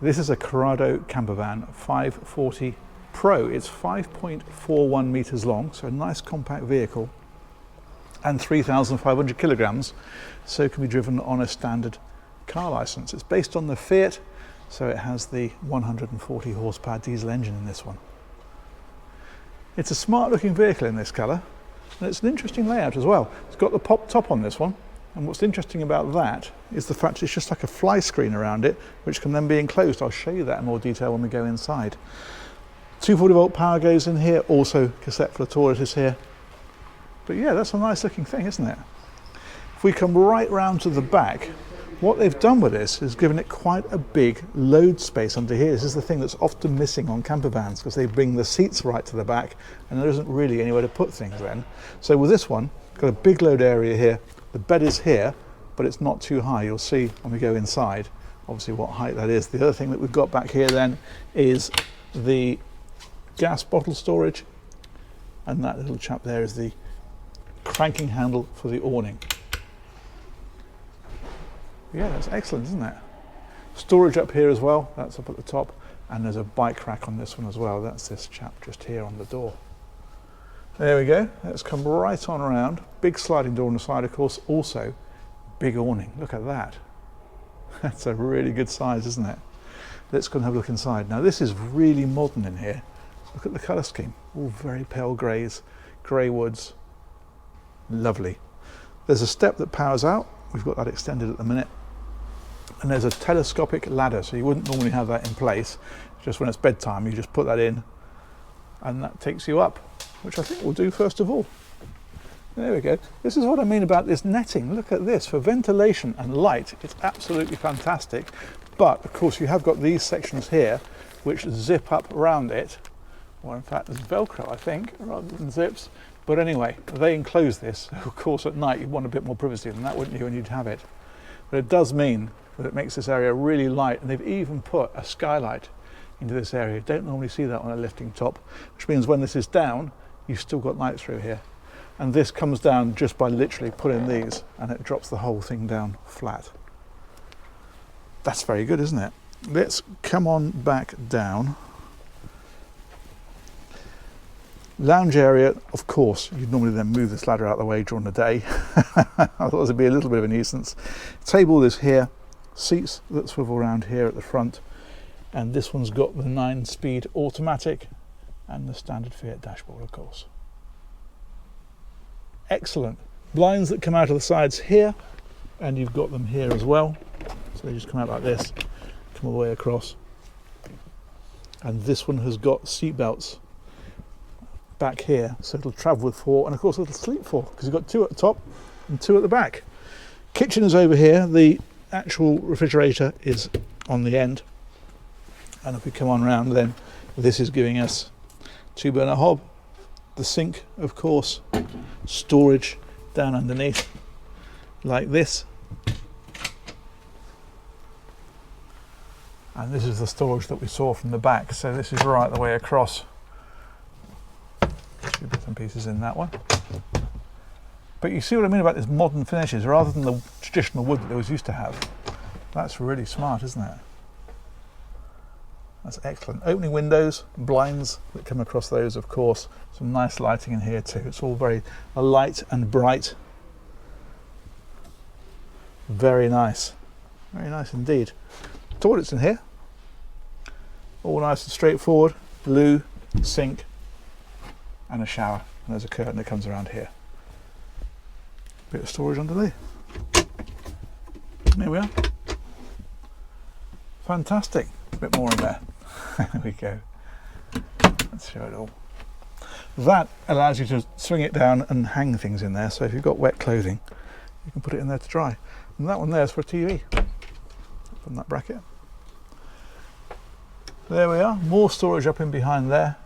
This is a Carado camper van 540 Pro. It's 5.41 meters long, so a nice compact vehicle, and 3,500 kilograms, so it can be driven on a standard car license. It's based on the Fiat, so it has the 140 horsepower diesel engine in this one. It's a smart looking vehicle in this colour, and it's an interesting layout as well. It's got the pop top on this one, and what's interesting about that is the fact it's just like a fly screen around it, which can then be enclosed. I'll show you that in more detail when we go inside. 240 volt power goes in here, also cassette for the toilet is here. But yeah, that's a nice looking thing, isn't it? If we come right round to the back, what they've done with this is given it quite a big load space under here. This is the thing that's often missing on camper vans, because they bring the seats right to the back and there isn't really anywhere to put things then. So with this one, got a big load area here. The bed is here, but it's not too high. You'll see when we go inside, obviously, what height that is. The other thing that we've got back here then is the gas bottle storage, and that little chap there is the cranking handle for the awning. Yeah, that's excellent, isn't it? Storage up here as well, that's up at the top, and there's a bike rack on this one as well. That's this chap just here on the door. There we go, let's come right on around. Big sliding door on the side, of course, also big awning. Look at that. That's a really good size, isn't it? Let's go and have a look inside. Now this is really modern in here. Look at the colour scheme, all very pale greys, grey woods, lovely. There's a step that powers out, we've got that extended at the minute, and there's a telescopic ladder, so you wouldn't normally have that in place. Just when it's bedtime, you just put that in and that takes you up, which I think we'll do first of all. There we go. This is what I mean about this netting. Look at this. For ventilation and light, it's absolutely fantastic. But of course you have got these sections here which zip up around it, or in fact there's Velcro, I think, rather than zips. But anyway, they enclose this. Of course at night you'd want a bit more privacy than that, wouldn't you, when you'd have it. But it does mean that it makes this area really light, and they've even put a skylight into this area. You don't normally see that on a lifting top, which means when this is down, you've still got light through here. And this comes down just by literally putting these, and it drops the whole thing down flat. That's very good, isn't it? Let's come on back down. Lounge area, of course, you'd normally then move this ladder out of the way during the day. Otherwise it'd be a little bit of a nuisance. Table is here, seats that swivel around here at the front, and this one's got the 9-speed automatic and the standard Fiat dashboard, of course. Excellent. Blinds that come out of the sides here, and you've got them here as well. So they just come out like this, come all the way across. And this one has got seat belts back here, so it'll travel with 4, and of course it'll sleep 4, because you've got 2 at the top and 2 at the back. Kitchen is over here. The actual refrigerator is on the end, and if we come on round, then this is giving us 2-burner hob, the sink, of course, storage down underneath like this, and this is the storage that we saw from the back, so this is right the way across. 2 bits and pieces in that one. But you see what I mean about these modern finishes rather than the traditional wood that they always used to have. That's really smart, isn't it? That's excellent. Opening windows, blinds that come across those, of course. Some nice lighting in here too. It's all very light and bright. Very nice. Very nice indeed. Toilets in here. All nice and straightforward. Loo, sink, and a shower. And there's a curtain that comes around here. Bit of storage underneath. There we are. Fantastic. A bit more in there. There we go. Let's show it all. That allows you to swing it down and hang things in there, so if you've got wet clothing you can put it in there to dry. And that one there is for a TV. From that bracket. There we are. More storage up in behind there.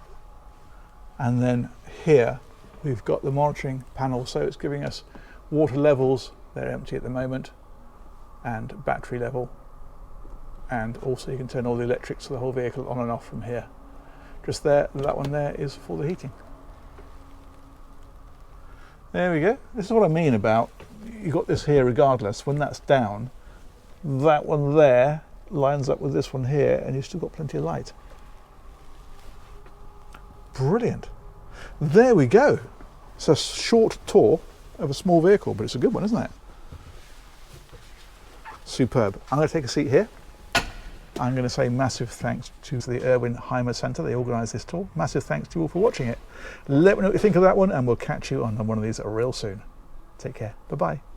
And then here we've got the monitoring panel, so it's giving us water levels, they're empty at the moment, and battery level, and also you can turn all the electrics of the whole vehicle on and off from here. Just there, that one there is for the heating. There we go. This is what I mean about, you got this here regardless. When that's down, that one there lines up with this one here, and you've still got plenty of light. Brilliant. There we go. It's a short tour of a small vehicle, but it's a good one, isn't it? Superb. I'm going to take a seat here. I'm going to say massive thanks to the Erwin Heimer Centre. They organised this tour. Massive thanks to you all for watching it. Let me know what you think of that one, and we'll catch you on one of these real soon. Take care. Bye-bye.